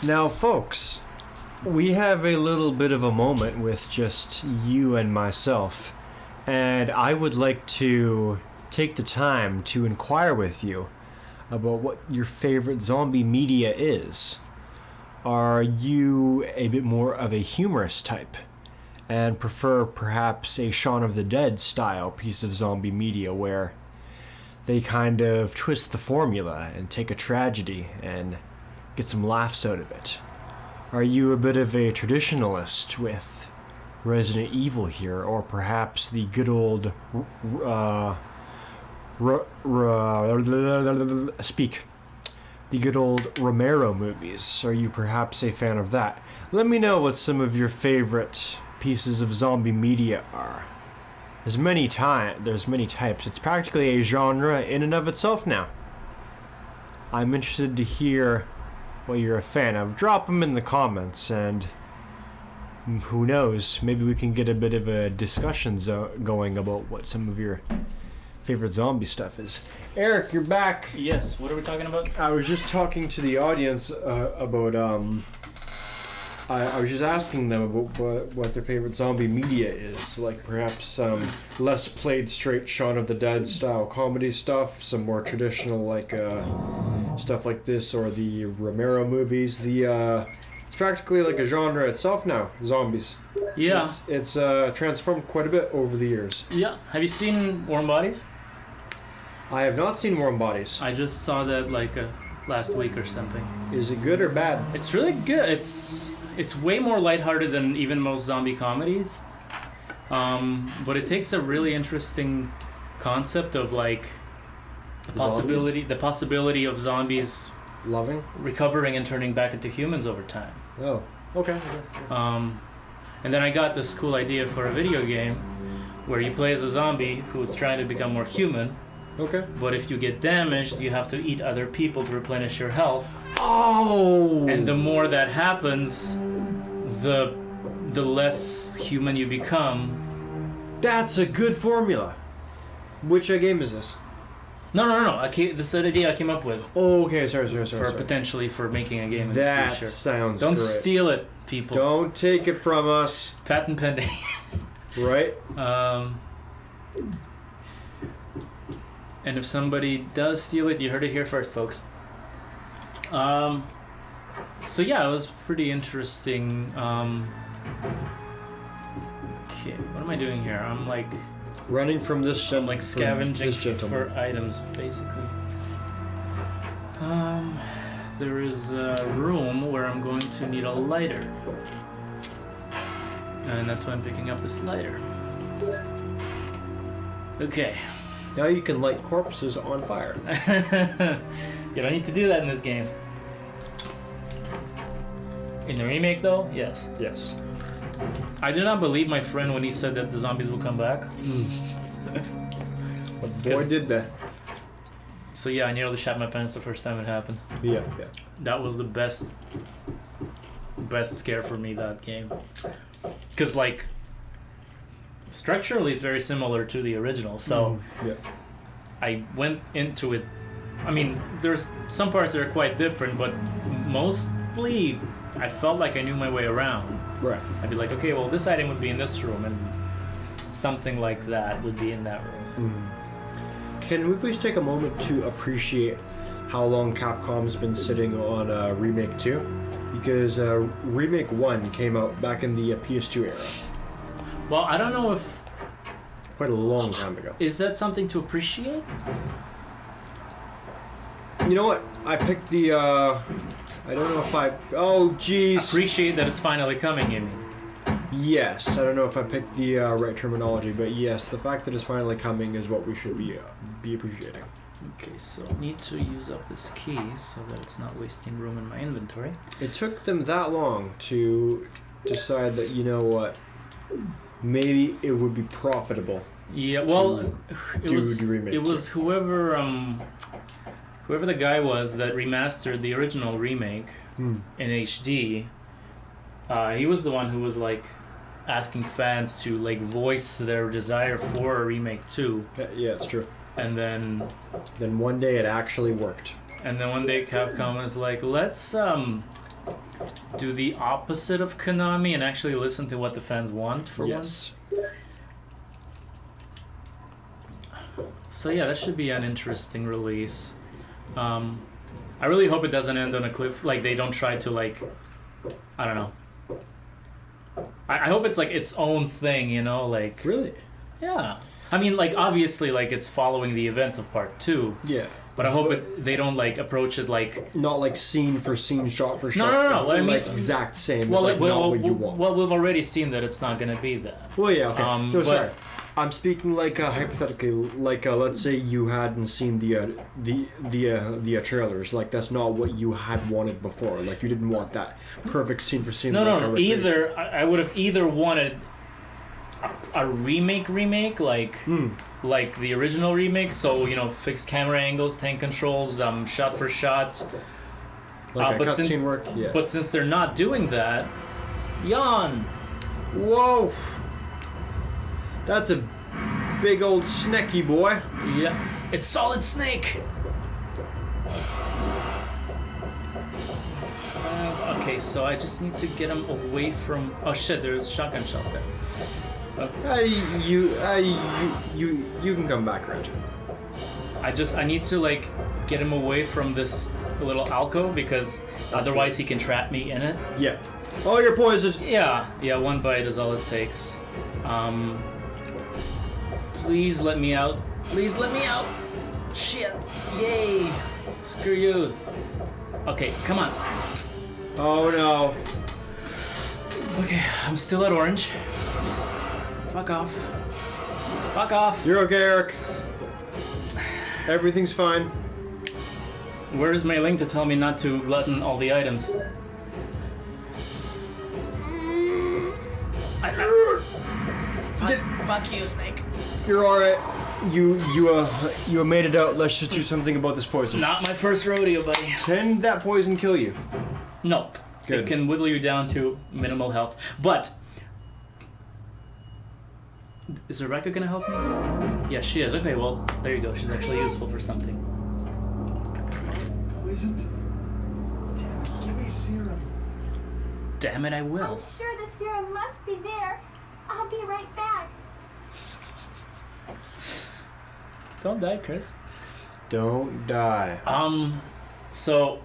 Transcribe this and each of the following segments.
Now, folks, we have a little bit of a moment with just you and myself, and I would like to take the time to inquire with you about what your favorite zombie media is. Are you a bit more of a humorous type and prefer perhaps a Shaun of the Dead style piece of zombie media where they kind of twist the formula and take a tragedy and get some laughs out of it? Are you a bit of a traditionalist with Resident Evil here, or perhaps the good old the good old Romero movies? Are you perhaps a fan of that? Let me know what some of your favorite pieces of zombie media are. There's many types. It's practically a genre in and of itself now. I'm interested to hear what you're a fan of. Drop them in the comments, and who knows, maybe we can get a bit of a discussion going about what some of your favorite zombie stuff is. Eric, you're back. Yes, what are we talking about? I was just talking to the audience about I was just asking them about what their favorite zombie media is, like perhaps less played straight Shaun of the Dead style comedy stuff, some more traditional like stuff like this, or the Romero movies. It's practically like a genre itself now, zombies. Yeah. It's transformed quite a bit over the years. Yeah. Have you seen Warm Bodies? I have not seen Warm Bodies. I just saw that like last week or something. Is it good or bad? It's really good. It's way more lighthearted than even most zombie comedies. But it takes a really interesting concept of like the possibility of zombies recovering and turning back into humans over time. Oh, okay. And then I got this cool idea for a video game where you play as a zombie who's trying to become more human. Okay. But if you get damaged, you have to eat other people to replenish your health. Oh! And the more that happens, the less human you become. That's a good formula. Which game is this? No. This is an idea I came up with. Oh, okay. Sorry. Potentially for making a game in the future. That sounds Don't great. steal it, people. Don't take it from us. Patent pending. Right? And if somebody does steal it, you heard it here first, folks. So yeah, it was pretty interesting. Okay, what am I doing here? I'm like running from this. I'm like scavenging for items, basically. There is a room where I'm going to need a lighter, and that's why I'm picking up this lighter. Okay. Now you can light corpses on fire. You don't need to do that in this game. In the remake, though, yes. Yes. I did not believe my friend when he said that the zombies will come back. But boy, did that. So yeah, I nearly shat my pants the first time it happened. Yeah. That was the best scare for me, that game. Because, like, structurally it's very similar to the original, so I went into it. I mean, there's some parts that are quite different, but mostly I felt like I knew my way around. Right. I'd be like, okay, well, this item would be in this room, and something like that would be in that room. Mm-hmm. Can we please take a moment to appreciate how long Capcom's been sitting on Remake 2? Because Remake 1 came out back in the PS2 era. Well, I don't know if... Quite a long time ago. Is that something to appreciate? You know what? I picked the... I don't know if I... Oh, jeez. Appreciate that it's finally coming, you mean? Yes. I don't know if I picked the right terminology, but yes, the fact that it's finally coming is what we should be appreciating. Okay, so I need to use up this key so that it's not wasting room in my inventory. It took them that long to decide that, you know what, maybe it would be profitable. Yeah, well, it was whoever the guy was that remastered the original remake in HD. He was the one who was like asking fans to like voice their desire for a remake too, Yeah, it's true. and then Then one day it actually worked. one day Capcom was like, let's do the opposite of Konami and actually listen to what the fans want for once. So yeah, that should be an interesting release. I really hope it doesn't end on a cliff. Like they don't try to like, I don't know. I hope it's like its own thing, you know, like. Really? Yeah. I mean, like obviously, like it's following the events of part 2. Yeah. But I hope they don't like approach it like. Not like scene for scene, shot for shot. No. I mean, like exact same. Well, it's like not what you want. Well, we've already seen that it's not gonna be that. Well, yeah, okay. No, but- sorry. I'm speaking like hypothetically, like let's say you hadn't seen the trailers. Like that's not what you had wanted before. Like you didn't want that perfect scene for scene. No. Either I would have either wanted a remake, like the original remake. So you know, fixed camera angles, tank controls, shot for shot. Like a but since cutscene work. Yeah. but since they're not doing that, yawn. Whoa. That's a big old snacky boy. Yeah, it's Solid Snake. Okay, so I just need to get him away from. Oh shit! There's shotgun shells there. You can come back, Red. I need to like get him away from this little alcove because otherwise he can trap me in it. Yeah. Oh, you're poisoned. Yeah, one bite is all it takes. Please let me out. Please let me out. Shit. Yay. Screw you. Okay, come on. Oh no. Okay, I'm still at orange. Fuck off. Fuck off. You're okay, Eric. Everything's fine. Where's my link to tell me not to glutton all the items? Fuck you, Snake. You're alright. You made it out. Let's just do something about this poison. Not my first rodeo, buddy. Can that poison kill you? No. Good. It can whittle you down to minimal health. But is Rebecca gonna help me? Yeah, she is. Okay, well, there you go. She's actually useful for something. Poisoned? Damn it, give me serum. Damn it, I will. I'm sure the serum must be there. I'll be right back. Don't die, Chris. Don't die. So,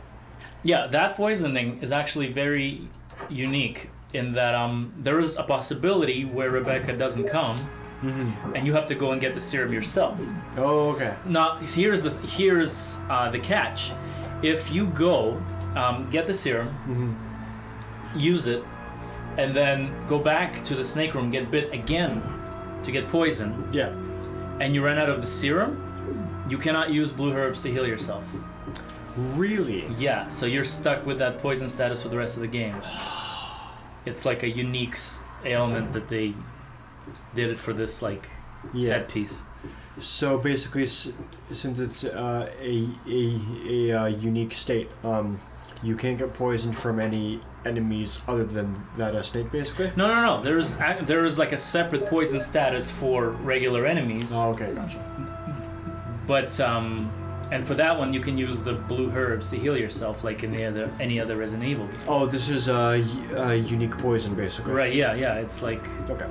yeah, that poisoning is actually very unique in that there is a possibility where Rebecca doesn't come, and you have to go and get the serum yourself. Oh, okay. Now, here's the catch. If you go get the serum, use it, and then go back to the snake room, get bit again to get poisoned, Yeah. and you run out of the serum, you cannot use blue herbs to heal yourself. Really? Yeah, so you're stuck with that poison status for the rest of the game. It's like a unique ailment that they did it for this like set piece. So basically, since it's a unique state, you can't get poisoned from any enemies other than that snake, basically. No. There is like a separate poison status for regular enemies. Oh, okay, gotcha. But and for that one, you can use the blue herbs to heal yourself, like in any other Resident Evil game. Oh, this is a unique poison, basically. Right? Yeah. It's like. Okay.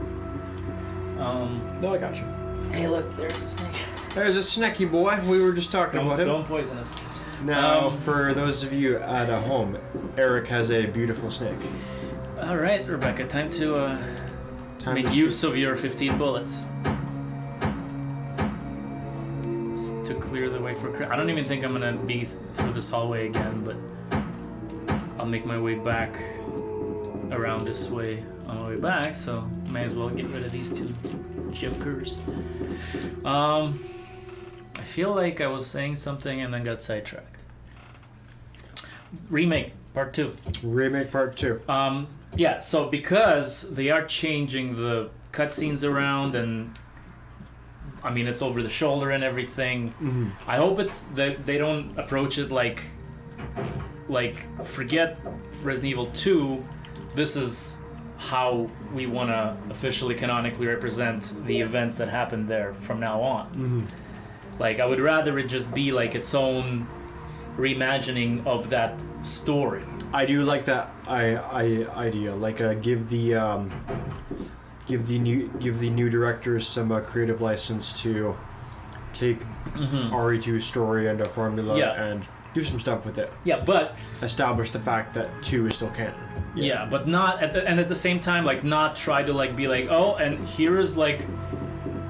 No, I got you. Hey, look, there's the snake. There's a snacky boy. We were just talking about him. Don't poison us. Now, for those of you at home, Eric has a beautiful snake. All right, Rebecca, time to make use of your 15 bullets. To clear the way for Chris. I don't even think I'm gonna be through this hallway again, but I'll make my way back around this way on my way back, so may as well get rid of these two jokers. I feel like I was saying something and then got sidetracked. Remake part 2. Remake part 2. Yeah, so because they are changing the cutscenes around and I mean it's over the shoulder and everything, I hope it's that they don't approach it like forget Resident Evil 2, this is how we want to officially canonically represent the events that happened there from now on. Mm-hmm. Like, I would rather it just be like its own reimagining of that story. I do like that idea. Like, give the new directors some creative license to take RE2's story and a formula and do some stuff with it. Yeah, but Establish the fact that 2 is still canon. yeah, but not at the same time, like, not try to like be like, oh, and here is like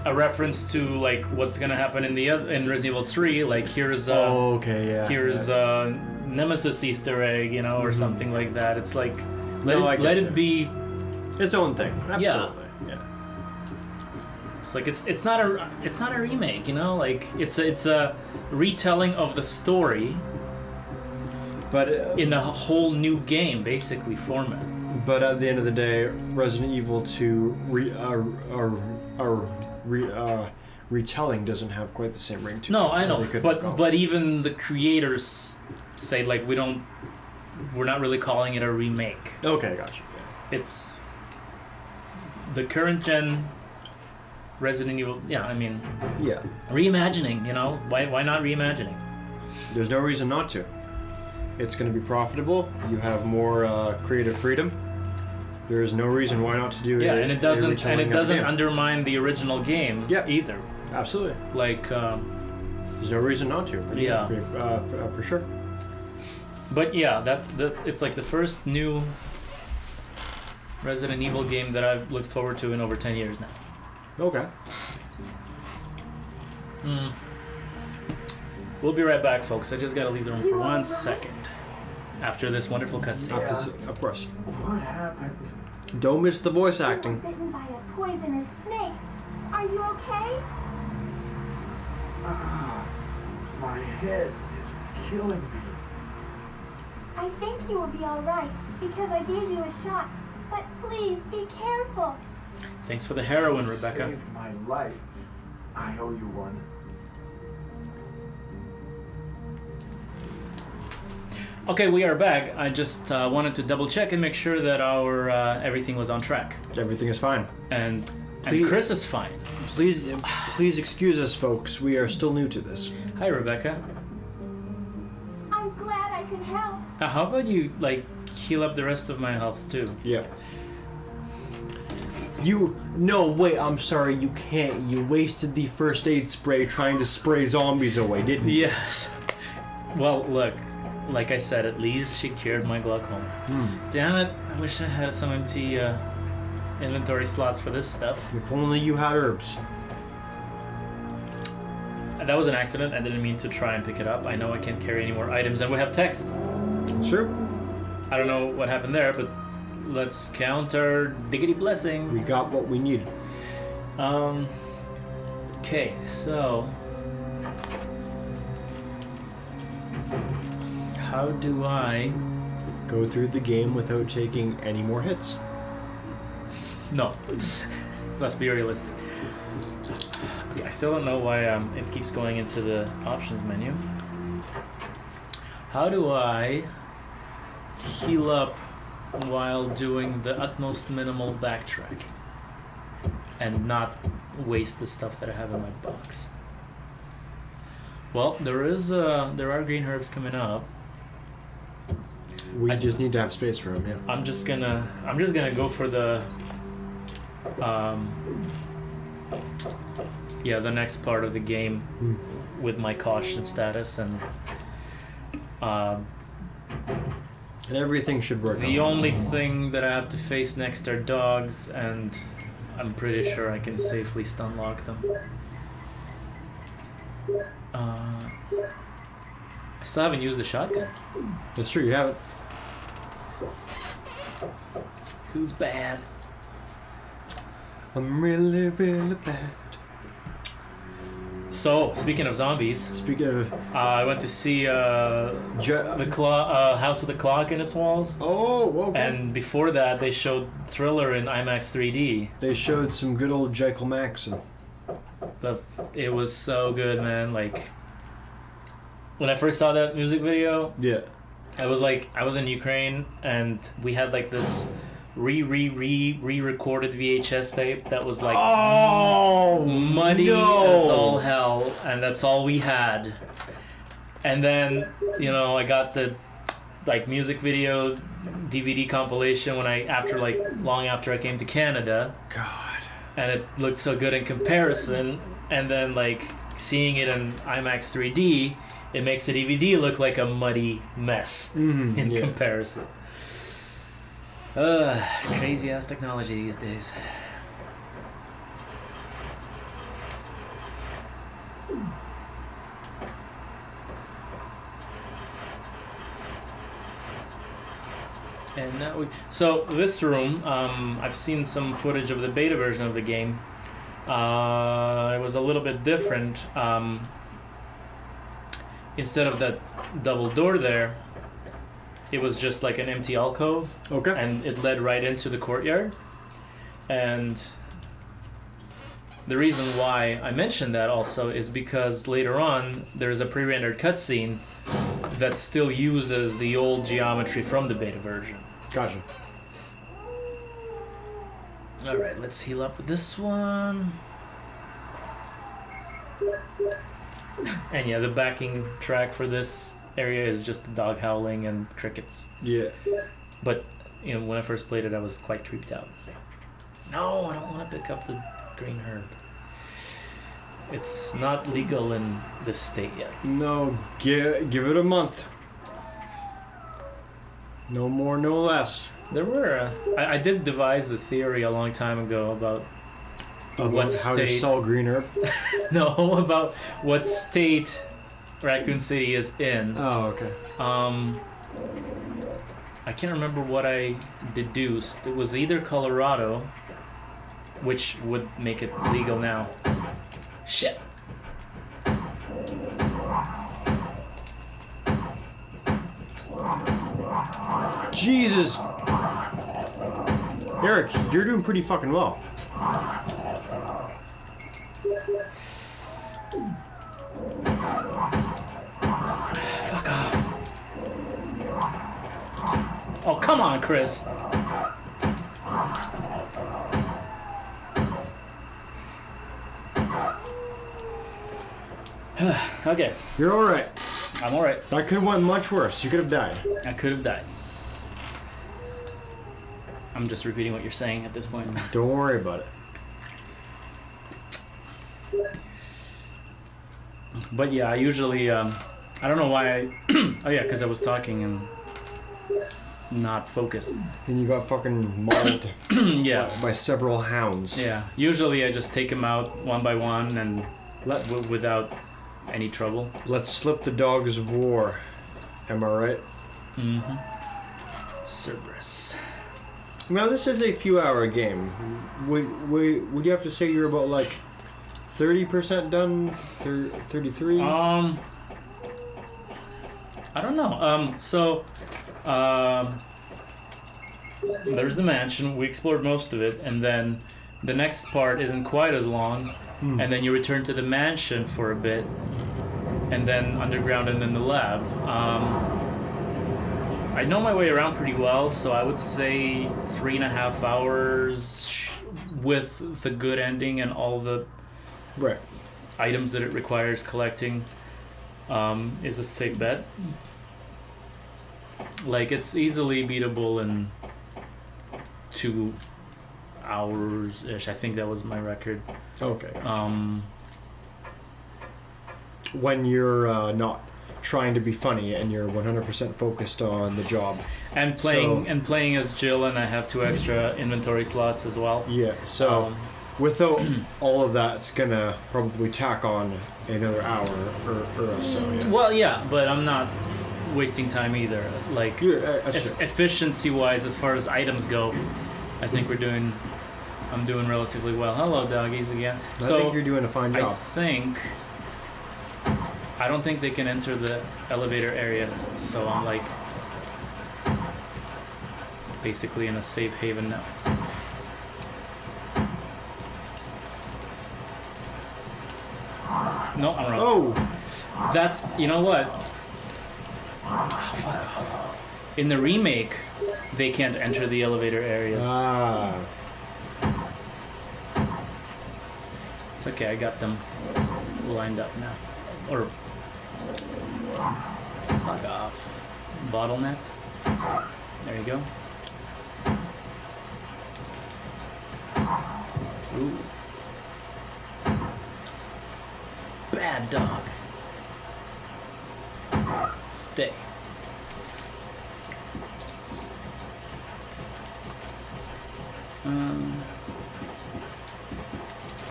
a reference to like what's gonna happen in Resident Evil 3. Like, here's here's Nemesis Easter egg, you know, or something like that. It's like let it be its own thing. Absolutely. Yeah. It's like it's not a remake, you know. Like, it's a retelling of the story, But in a whole new game, basically, format. But at the end of the day, Resident Evil 2 retelling doesn't have quite the same ring to it. No, I so know, they couldn't but even the creators say like we're not really calling it a remake. Okay, gotcha. It's the current gen Resident Evil. Yeah, I mean, Yeah. reimagining. You know, why not reimagining? There's no reason not to. It's going to be profitable. You have more creative freedom. There's no reason why not to do it. Yeah, and it doesn't undermine the original game either. Absolutely. Like, there's no reason not to. For sure. but yeah, that it's like the first new Resident Evil game that I've looked forward to in over 10 years now. Okay. We'll be right back, folks. I just gotta leave the room for 1 second after this wonderful cutscene. Of course. What happened? Don't miss the voice You were acting. bitten by a poisonous snake. Are you okay? Ah, my head is killing me. I think you will be all right because I gave you a shot. But please be careful. Thanks for the heroin, You Rebecca. saved my life. I owe you one. Okay, we are back. I just wanted to double check and make sure that our everything was on track, Everything is fine. and Please- Chris is fine. Please excuse us, folks. We are still new to this. Hi, Rebecca. I'm glad I could help. How about you like heal up the rest of my health too? Yeah. Wait, I'm sorry, you can't. You wasted the first aid spray trying to spray zombies away, didn't you? Yes. Well, look, like I said, at least she cured my glaucoma. Damn it, I wish I had some empty inventory slots for this stuff. If only you had herbs. That was an accident. I didn't mean to try and pick it up. I know I can't carry any more items, and we have text. Sure. I don't know what happened there, but let's count our diggity blessings. We got what we need. Okay, so how do I... Go through the game without taking any more hits. No. Let's be realistic. Okay, I still don't know why it keeps going into the options menu. How do I heal up while doing the utmost minimal backtracking and not waste the stuff that I have in my box? Well, there are green herbs coming up. We just need to have space for them, yeah. I'm just gonna go for the the next part of the game with my caution status, and And everything should work the out. only thing that I have to face next are dogs, and I'm pretty sure I can safely stun lock them. I still haven't used the shotgun. That's true, you have it. Who's bad? I'm really, really bad. So, speaking of zombies, Speaking of... I went to see the house with a clock in its walls. Oh, okay. And before that, they showed Thriller in IMAX 3D. They showed some good old Jekyll Maxon. It was so good, man. Like, when I first saw that music video, Yeah. I was in Ukraine, and we had like this re-recorded VHS tape that was like muddy no. as all hell, and that's all we had. And then, you know, I got the like music video DVD compilation when long after I came to Canada. God. And it looked so good in comparison, and then like seeing it in IMAX 3D, it makes the DVD look like a muddy mess in comparison. Crazy ass technology these days. And now so this room, I've seen some footage of the beta version of the game. It was a little bit different. Instead of that double door there, it was just like an empty alcove. Okay. And it led right into the courtyard. And the reason why I mentioned that also is because later on there's a pre-rendered cutscene that still uses the old geometry from the beta version. Gotcha. Alright, let's heal up with this one. And yeah, the backing track for this area is just the dog howling and crickets. Yeah. But, you know, when I first played it, I was quite creeped out. No, I don't want to pick up the green herb. It's not legal in this state yet. No, give it a month. No more, no less. There were... I did devise a theory a long time ago about what How to state... sell green herb? No, about what state Raccoon City is in. Oh, okay. I can't remember what I deduced. It was either Colorado, which would make it legal now. Shit! Jesus! Eric, you're doing pretty fucking well. Fuck off. Oh, come on, Chris. Okay, You're alright. I'm alright. That could have went much worse. You could have died. I could have died. I'm just repeating what you're saying at this point. Don't worry about it. But yeah, I usually, I don't know why I... oh yeah, because I was talking and not focused. Then you got fucking mauled Yeah. by several hounds. Yeah, usually I just take them out one by one and without any trouble. Let's slip the dogs of war. Am I right? Mm-hmm. Cerberus. Now this is a few-hour game. Would you have to say you're about like 30% done? 33? I don't know. There's the mansion. We explored most of it, and then the next part isn't quite as long. And then you return to the mansion for a bit, and then underground, and then the lab. I know my way around pretty well, so I would say 3.5 hours with the good ending and all the Right. items that it requires collecting is a safe bet. Like, it's easily beatable in 2 hours-ish. I think that was my record. Okay. When you're not trying to be funny and you're 100% focused on the job. And playing as Jill, and I have 2 extra inventory slots as well. Yeah. So without all of that, it's gonna probably tack on another hour or so. Yeah. Well, yeah, but I'm not wasting time either. Like, That's true. efficiency-wise, as far as items go, I think I'm doing relatively well. Hello, doggies again. I think you're doing a fine job. I don't think they can enter the elevator area, so I'm like basically in a safe haven now. No, I'm wrong. Oh! That's, you know what? In the remake, they can't enter the elevator areas. Ah. It's okay, I got them lined up now. Or fuck off. Bottleneck. There you go. Ooh. Bad dog. Stay.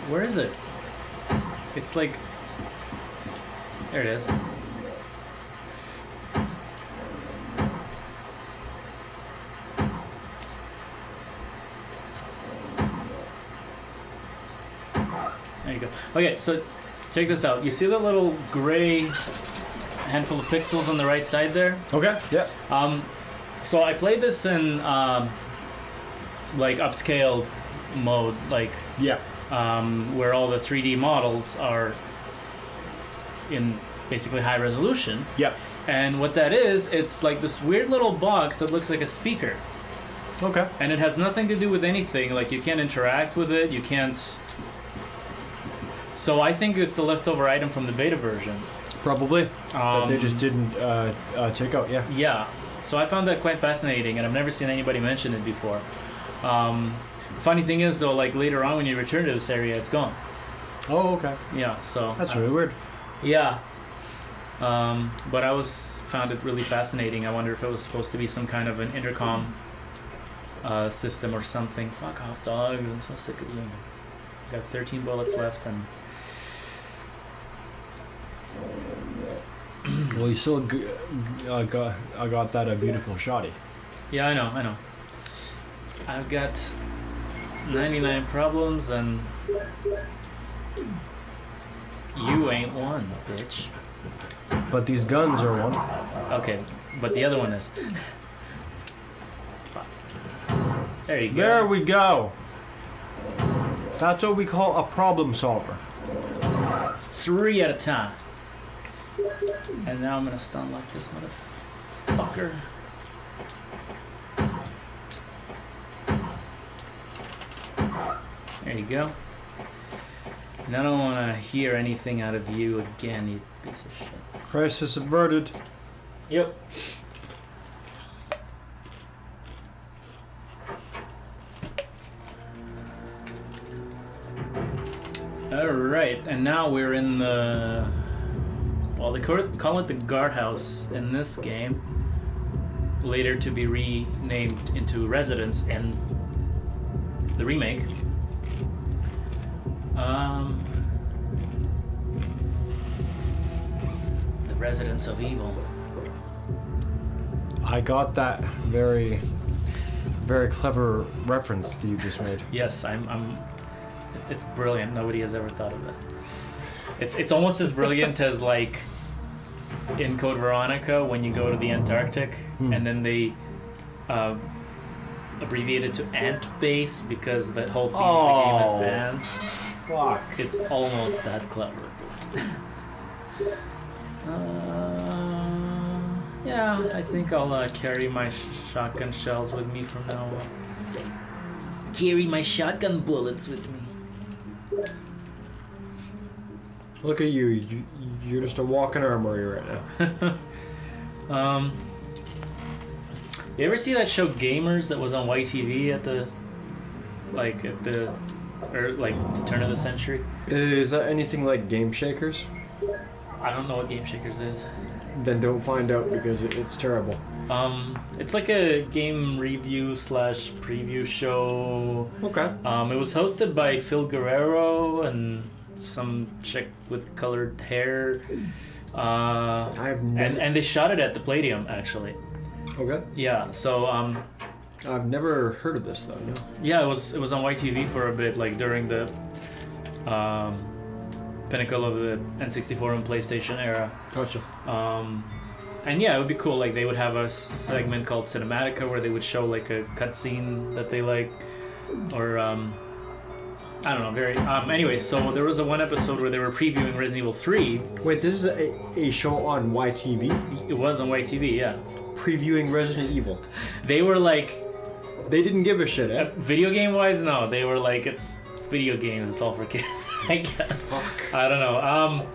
Where is it? It's like... There it is. There you go. Okay, so check this out. You see the little gray handful of pixels on the right side there? Okay. Yeah. So I played this in like upscaled mode, like Yeah. where all the 3D models are in basically high resolution. Yep. And what that is, it's like this weird little box that looks like a speaker. Okay. And it has nothing to do with anything. Like, you can't interact with it. You can't... So I think it's a leftover item from the beta version. Probably. That they just didn't take out. Yeah. Yeah. So I found that quite fascinating, and I've never seen anybody mention it before. Funny thing is, though, like later on when you return to this area, it's gone. Oh, okay. Yeah, so... That's really weird. Yeah. But I found it really fascinating. I wonder if it was supposed to be some kind of an intercom system or something. Fuck off, dogs. I'm so sick of you. Got 13 bullets left, and... Well, you still got that beautiful shotty. Yeah, I know. I've got 99 problems, and you ain't one, bitch. But these guns are one. Okay, but the other one is. There you go. There we go. That's what we call a problem solver. 3 at a time. And now I'm gonna stun lock this motherfucker. There you go. And I don't want to hear anything out of you again, you piece of shit. Crisis averted. Yep. Alright, and now we're in the... Well, they call it the guardhouse in this game. Later to be renamed into residence in the remake. The residence of evil. I got that very, very clever reference that you just made. Yes, it's brilliant. Nobody has ever thought of that. It's almost as brilliant as like in Code Veronica when you go to the Antarctic and then they abbreviate it to Ant Base because the whole theme of the game is ants. Fuck. It's almost that clever. Yeah, I think I'll carry my shotgun shells with me from now on. Carry my shotgun bullets with me. Look at you. You're just a walking armory right now. You ever see that show Gamers that was on YTV at the turn of the century? Is that anything like Game Shakers? I don't know what Game Shakers is. Then don't find out because it's terrible. It's like a game review / preview show. Okay. It was hosted by Phil Guerrero and some chick with colored hair. I've never... and they shot it at the Palladium, actually. Okay. Yeah, so I've never heard of this though. No. yeah, it was on YTV for a bit, like during the pinnacle of the N64 and PlayStation era. Gotcha. And yeah, it would be cool. Like they would have a segment called Cinematica where they would show like a cutscene that they like, or I don't know. Very. Anyway, so there was one episode where they were previewing Resident Evil 3. Wait, this is a show on YTV? It was on YTV, yeah. Previewing Resident Evil. They were like, They didn't give a shit, eh? video game wise, no. They were like, it's video games. It's all for kids. I guess. Fuck. I don't know.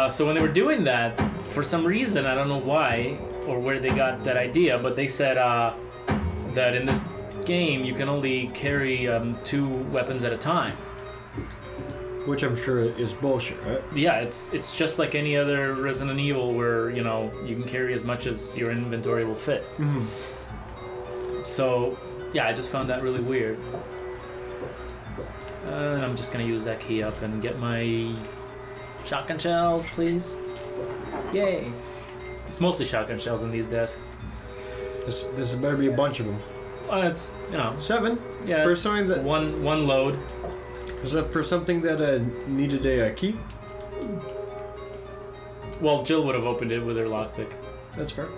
So when they were doing that, for some reason, I don't know why or where they got that idea, but they said that in this game you can only carry 2 weapons at a time. Which I'm sure is bullshit, right? Yeah, it's just like any other Resident Evil where, you know, you can carry as much as your inventory will fit. Mm-hmm. So, yeah, I just found that really weird. And I'm just gonna use that key up and get my shotgun shells, please. Yay! It's mostly shotgun shells in these desks. This better be a bunch of them. It's, you know, 7? yeah. For it's something that... one load. Is that for something that needed a key? Well, Jill would have opened it with her lockpick, That's fair.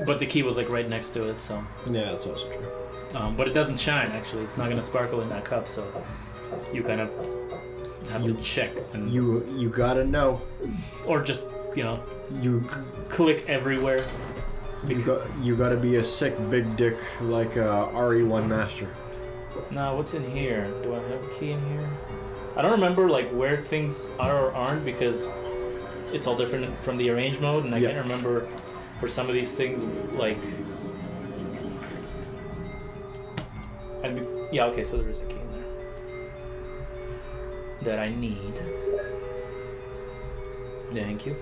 but the key was like right next to it, so. Yeah, that's also true. But it doesn't shine, actually. It's not gonna sparkle in that cup, so you kind of have to check and You gotta know. or just, you know, You click everywhere. you gotta be a sick big dick like RE1 Master. Now, what's in here? Do I have a key in here? I don't remember like where things are or aren't because it's all different from the arrange mode, and I can't remember for some of these things like. Yeah, okay, so there is a key in there that I need. Thank you.